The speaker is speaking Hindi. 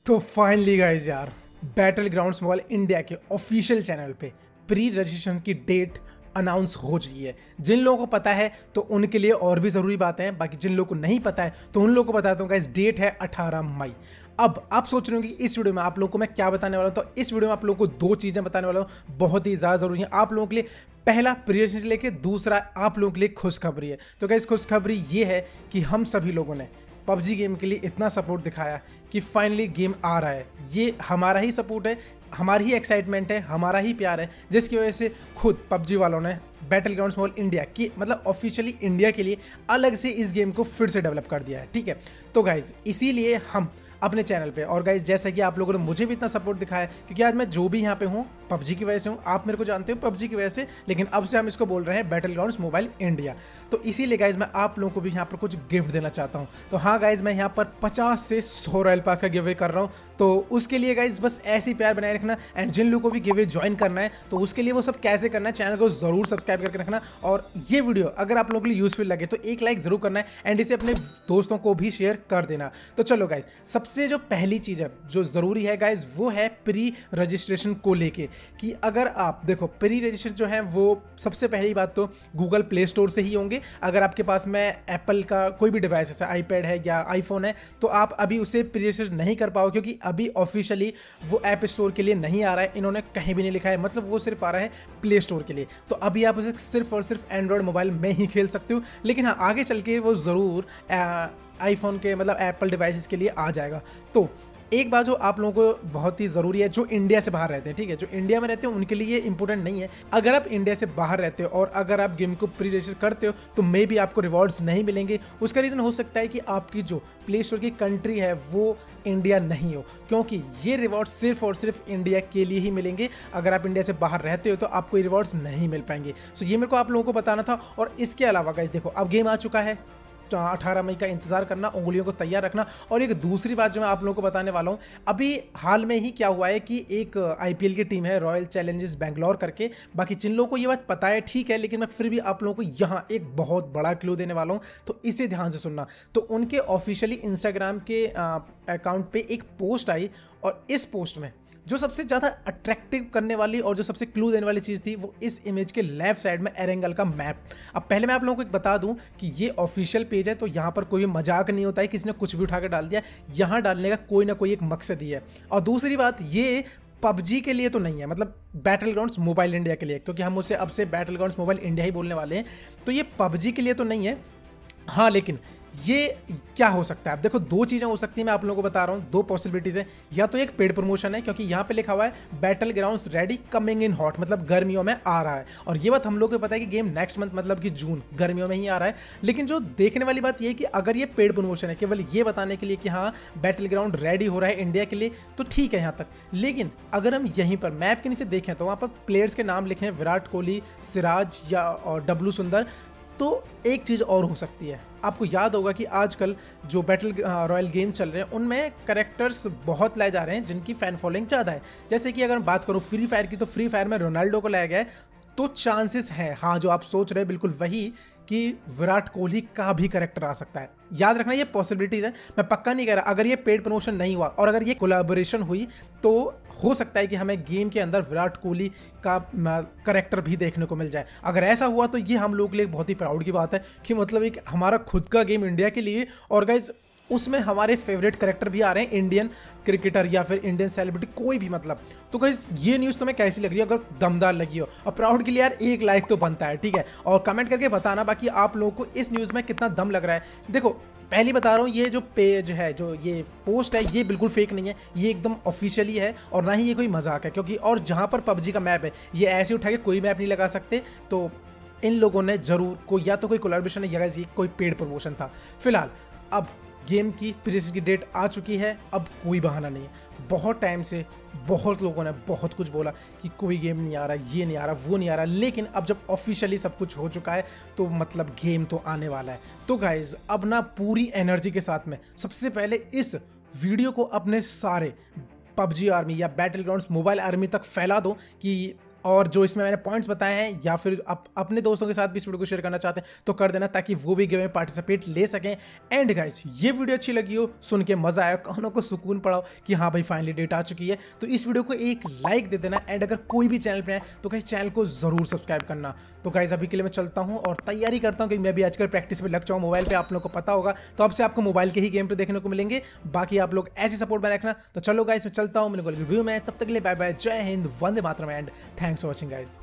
तो फाइनली गाइस यार, बैटल ग्राउंड्स मोबाइल इंडिया के ऑफिशियल चैनल पे प्री रजिस्ट्रेशन की डेट अनाउंस हो चुकी है। जिन लोगों को पता है तो उनके लिए और भी ज़रूरी बातें हैं, बाकी जिन लोगों को नहीं पता है तो उन लोगों को बताता हूँ गाइस, डेट है 18 मई। अब आप सोच रहे हो कि इस वीडियो में आप लोगों को मैं क्या बताने वाला हूँ, तो इस वीडियो में आप लोगों को दो चीज़ें बताने वाला हूँ, बहुत ही ज़्यादा ज़रूरी है आप लोगों के लिए। पहला प्री रजिस्ट्रेशन लेके, दूसरा आप लोगों के लिए खुशखबरी है। तो गाइस खुशखबरी ये है कि हम सभी लोगों ने पबजी गेम के लिए इतना सपोर्ट दिखाया कि फाइनली गेम आ रहा है। ये हमारा ही सपोर्ट है, हमारी ही एक्साइटमेंट है, हमारा ही प्यार है, जिसकी वजह से खुद पबजी वालों ने बैटल ग्राउंड्स मोबाइल इंडिया की मतलब ऑफिशियली इंडिया के लिए अलग से इस गेम को फिर से डेवलप कर दिया है। ठीक है, तो गाइज इसीलिए हम अपने चैनल पे, और गाइज जैसा कि आप लोगों ने मुझे भी इतना सपोर्ट दिखाया, क्योंकि आज मैं जो भी यहाँ पे हूँ पबजी की वजह से हूँ, आप मेरे को जानते हो पबजी की वजह से, लेकिन अब से हम इसको बोल रहे हैं बैटल ग्राउंड्स मोबाइल इंडिया। तो इसीलिए गाइज मैं आप लोगों को भी यहाँ पर कुछ गिफ्ट देना चाहता हूँ। तो हाँ गाइज, मैं यहाँ पर 50 से 100 रॉयल पास का गिव अवे कर रहा हूँ। तो उसके लिए गाइज बस ऐसी प्यार बनाए रखना, एंड जिन लोगों को भी गिव अवे ज्वाइन करना है तो उसके लिए वो सब कैसे करना है, चैनल को जरूर सब्सक्राइब करके रखना। और ये वीडियो अगर आप लोगों के लिए यूजफुल लगे तो एक लाइक जरूर करना है, एंड इसे अपने दोस्तों को भी शेयर कर देना। तो चलो गाइज, सबसे जो पहली चीज है जो जरूरी है गाइज, वो है प्री रजिस्ट्रेशन को लेके। कि अगर आप देखो, प्री रजिस्ट्रेशन जो है वो सबसे पहली बात तो गूगल प्ले स्टोर से ही होंगे। अगर आपके पास में एप्पल का कोई भी डिवाइस जैसे आईपैड है या आईफोन है तो आप अभी उसे प्री रजिस्ट्रेशन नहीं कर पाओ, क्योंकि अभी ऑफिशियली वो ऐप स्टोर के लिए नहीं आ रहा है। इन्होंने कहीं भी नहीं लिखा है, मतलब वो सिर्फ आ रहा है प्ले स्टोर के लिए। तो अभी आप उसे सिर्फ और सिर्फ एंड्रॉयड मोबाइल में ही खेल सकते हो, लेकिन हाँ आगे चल के वो ज़रूर आईफोन के मतलब एप्पल डिवाइसेस के लिए आ जाएगा। तो एक बात जो आप लोगों को बहुत ही ज़रूरी है, जो इंडिया से बाहर रहते हैं, ठीक है, जो इंडिया में रहते हैं उनके लिए ये इंपॉर्टेंट नहीं है। अगर आप इंडिया से बाहर रहते हो और अगर आप गेम को प्री रजिस्टर करते हो तो मे भी आपको रिवॉर्ड्स नहीं मिलेंगे। उसका रीज़न हो सकता है कि आपकी जो प्ले स्टोर की कंट्री है वो इंडिया नहीं हो, क्योंकि ये रिवॉर्ड्स सिर्फ और सिर्फ इंडिया के लिए ही मिलेंगे। अगर आप इंडिया से बाहर रहते हो तो आपको ये रिवॉर्ड्स नहीं मिल पाएंगे। सो ये मेरे को आप लोगों को बताना था। और इसके अलावा गाइस देखो, अब गेम आ चुका है, 18 मई का इंतजार करना, उंगलियों को तैयार रखना। और एक दूसरी बात जो मैं आप लोगों को बताने वाला हूँ, अभी हाल में ही क्या हुआ है कि एक आईपीएल की टीम है रॉयल चैलेंजर्स बैंगलोर करके, बाकी जिन लोगों को ये बात पता है ठीक है, लेकिन मैं फिर भी आप लोगों को यहाँ एक बहुत बड़ा क्लू देने वाला हूँ, तो इसे ध्यान से सुनना। तो उनके ऑफिशियली इंस्टाग्राम के अकाउंट पे एक पोस्ट आई, और इस पोस्ट में जो सबसे ज़्यादा अट्रैक्टिव करने वाली और जो सबसे क्लू देने वाली चीज़ थी वो इस इमेज के लेफ्ट साइड में एरेंगल का मैप। अब पहले मैं आप लोगों को एक बता दूं कि ये ऑफिशियल पेज है, तो यहाँ पर कोई मजाक नहीं होता है, किसी ने कुछ भी उठा कर डाल दिया। यहाँ डालने का कोई ना कोई एक मकसद ही है। और दूसरी बात, ये पबजी के लिए तो नहीं है, मतलब बैटल ग्राउंड्स मोबाइल इंडिया के लिए, क्योंकि हम उसे अब से बैटल ग्राउंड्स मोबाइल इंडिया ही बोलने वाले हैं। तो ये पबजी के लिए तो नहीं है। हाँ, लेकिन ये क्या हो सकता है, अब देखो दो चीज़ें हो सकती हैं, मैं आप लोगों को बता रहा हूँ, दो पॉसिबिलिटीज़ है। या तो एक पेड प्रमोशन है, क्योंकि यहाँ पे लिखा हुआ है battle grounds ready coming in hot, मतलब गर्मियों में आ रहा है। और ये बात हम लोग को पता है कि गेम नेक्स्ट मंथ मतलब कि जून, गर्मियों में ही आ रहा है। लेकिन जो देखने वाली बात ये है कि अगर ये पेड प्रमोशन है केवल ये बताने के लिए कि हाँ बैटल ग्राउंड रेडी हो रहा है इंडिया के लिए, तो ठीक है यहाँ तक। लेकिन अगर हम यहीं पर मैप के नीचे देखें तो वहाँ पर प्लेयर्स के नाम लिखे हैं, विराट कोहली, सिराज या और डब्लू सुंदर। तो एक चीज़ और हो सकती है, आपको याद होगा कि आजकल जो बैटल रॉयल गेम चल रहे हैं उनमें कैरेक्टर्स बहुत लाए जा रहे हैं जिनकी फ़ैन फॉलोइंग ज़्यादा है। जैसे कि अगर मैं बात करूँ फ्री फायर की, तो फ्री फायर में रोनाल्डो को लाया गया है। तो चांसेस हैं, हाँ जो आप सोच रहे हैं बिल्कुल वही, कि विराट कोहली का भी कैरेक्टर आ सकता है। याद रखना ये पॉसिबिलिटीज़ है, मैं पक्का नहीं कह रहा। अगर ये पेड प्रमोशन नहीं हुआ और अगर ये कोलैबोरेशन हुई तो हो सकता है कि हमें गेम के अंदर विराट कोहली का कैरेक्टर भी देखने को मिल जाए। अगर ऐसा हुआ तो ये हम लोग के लिए बहुत ही प्राउड की बात है कि मतलब एक हमारा खुद का गेम इंडिया के लिए, और गाइज उसमें हमारे फेवरेट कैरेक्टर भी आ रहे हैं, इंडियन क्रिकेटर या फिर इंडियन सेलिब्रिटी कोई भी, मतलब। तो गाइस ये न्यूज़ तुम्हें कैसी लग रही है? अगर दमदार लगी हो और प्राउड के लिए यार एक लाइक तो बनता है, ठीक है, और कमेंट करके बताना बाकी आप लोगों को इस न्यूज़ में कितना दम लग रहा है। देखो पहली बता रहा हूँ, ये जो पेज है, जो ये पोस्ट है, ये बिल्कुल फेक नहीं है, ये एकदम ऑफिशियली है, और ना ही ये कोई मजाक है। क्योंकि और जहाँ पर पबजी का मैप है, ये ऐसे उठा के कोई मैप नहीं लगा सकते। तो इन लोगों ने जरूर कोई या तो कोई कोलैबोरेशन है या ये कोई पेड प्रमोशन था। फिलहाल अब गेम की प्री रजिस्ट्रेशन की डेट आ चुकी है, अब कोई बहाना नहीं है। बहुत टाइम से बहुत लोगों ने बहुत कुछ बोला कि कोई गेम नहीं आ रहा, ये नहीं आ रहा, वो नहीं आ रहा, लेकिन अब जब ऑफिशियली सब कुछ हो चुका है तो मतलब गेम तो आने वाला है। तो गाइज अब ना पूरी एनर्जी के साथ में सबसे पहले इस वीडियो को अपने सारे पबजी आर्मी या बैटल ग्राउंड्स मोबाइल आर्मी तक फैला दो कि और जो इसमें मैंने पॉइंट्स बताए हैं या फिर अपने दोस्तों के साथ भी इस वीडियो को शेयर करना चाहते हैं तो कर देना, ताकि वो भी गेम में पार्टिसिपेट ले सकें। एंड गाइस, ये वीडियो अच्छी लगी हो, सुन के मजा आया, कानों को सुकून पड़ा हो कि हाँ भाई फाइनली डेट आ चुकी है, तो इस वीडियो को एक लाइक दे देना। एंड अगर कोई भी चैनल पे है तो गाइस चैनल को जरूर सब्सक्राइब करना। तो गाइस अभी के लिए मैं चलता हूँ और तैयारी करता हूँ कि मैं भी आजकल प्रैक्टिस में लग जाऊँ मोबाइल पे। आप लोग को पता होगा, तो अब से आपको मोबाइल के ही गेम पे देखने को मिलेंगे। बाकी आप लोग ऐसे सपोर्ट में रखना। तो चलो गाइस मैं चलता हूँ, मिलेंगे रिव्यू में, तब तक के लिए bye bye, Jai Hind, Vande Mataram and thanks for watching guys.